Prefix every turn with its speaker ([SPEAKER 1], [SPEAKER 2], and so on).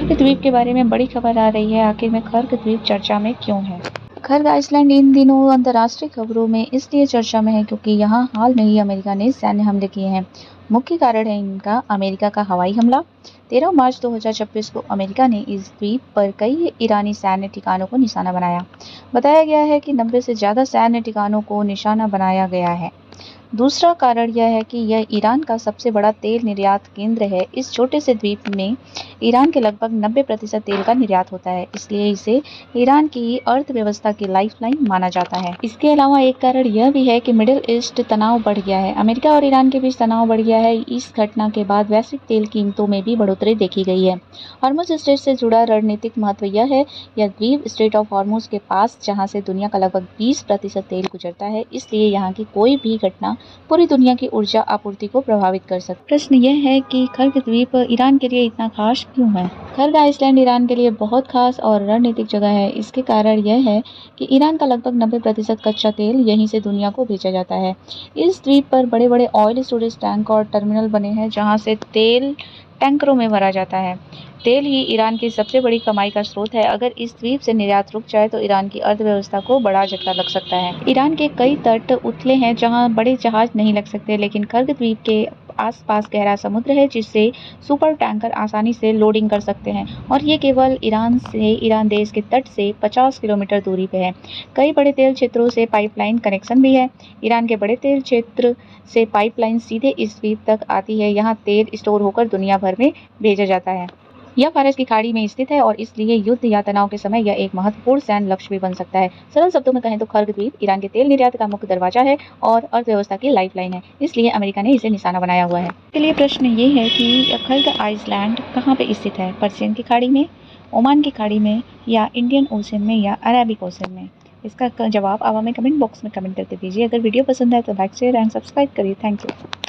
[SPEAKER 1] खर्ग द्वीप के बारे में बड़ी खबर आ रही है। आखिर में खर्ग द्वीप चर्चा में क्यों है? खर्ग आइसलैंड इन दिनों अंतर्राष्ट्रीय खबरों में इसलिए चर्चा में है क्योंकि यहाँ हाल में ही अमेरिका ने सैन्य हमले किए हैं। मुख्य कारण है इनका अमेरिका का हवाई हमला। 13 मार्च 2026 को अमेरिका ने इस द्वीप पर कई ईरानी सैन्य ठिकानों को निशाना बनाया। बताया गया है कि 90 से ज्यादा सैन्य ठिकानों को निशाना बनाया गया है। दूसरा कारण यह है कि यह ईरान का सबसे बड़ा तेल निर्यात केंद्र है। इस छोटे से द्वीप में ईरान के लगभग 90% तेल का निर्यात होता है, इसलिए इसे ईरान की अर्थव्यवस्था की लाइफलाइन माना जाता है। इसके अलावा एक कारण यह भी है कि मिडिल ईस्ट तनाव बढ़ गया है। अमेरिका और ईरान के बीच तनाव बढ़ गया है। इस घटना के बाद वैश्विक तेल कीमतों में भी बढ़ोतरी देखी गई है। हॉर्मुज स्ट्रेट से जुड़ा रणनीतिक महत्व यह है, यह द्वीप स्ट्रेट ऑफ हॉर्मुज के पास जहाँ से दुनिया का लगभग 20% तेल गुजरता है, इसलिए यहाँ की कोई भी घटना पूरी दुनिया की ऊर्जा आपूर्ति को प्रभावित कर सकती है। प्रश्न यह है कि खर्ग द्वीप ईरान के लिए इतना खास क्यों है? खर्ग आइसलैंड ईरान के लिए बहुत खास और रणनीतिक जगह है। इसके कारण यह है कि ईरान का लगभग 90% कच्चा तेल यहीं से दुनिया को भेजा जाता है। इस द्वीप पर बड़े बड़े ऑयल स्टोरेज टैंक और टर्मिनल बने हैं जहाँ से तेल टैंकरों में भरा जाता है। तेल ही ईरान की सबसे बड़ी कमाई का स्रोत है। अगर इस द्वीप से निर्यात रुक जाए तो ईरान की अर्थव्यवस्था को बड़ा झटका लग सकता है। ईरान के कई तट उथले हैं जहां बड़े जहाज नहीं लग सकते, लेकिन खर्ग द्वीप के आसपास गहरा समुद्र है जिससे सुपर टैंकर आसानी से लोडिंग कर सकते हैं, और ये केवल ईरान देश के तट से 50 किलोमीटर दूरी पे है। कई बड़े तेल क्षेत्रों से पाइपलाइन कनेक्शन भी है। ईरान के बड़े तेल क्षेत्र से पाइपलाइन सीधे इस द्वीप तक आती है। यहाँ तेल स्टोर होकर दुनिया भर में भेजा जाता है। यह फारस की खाड़ी में स्थित है और इसलिए युद्ध या तनाव के समय यह एक महत्वपूर्ण सैन्य लक्ष्य भी बन सकता है। सरल शब्दों में कहें तो खर्ग द्वीप ईरान के तेल निर्यात का मुख्य दरवाजा है और अर्थव्यवस्था की लाइफलाइन है, इसलिए अमेरिका ने इसे निशाना बनाया हुआ है। इसके लिए प्रश्न ये है कि खर्ग आइसलैंड कहाँ पे स्थित है? पर्शियन की खाड़ी में, ओमान की खाड़ी में, या इंडियन ओशन में, या अरेबिक ओशन में? इसका जवाब आप हमें कमेंट बॉक्स में कमेंट करके दीजिए। अगर वीडियो पसंद है तो लाइक शेयर एंड सब्सक्राइब करिए। Thank you.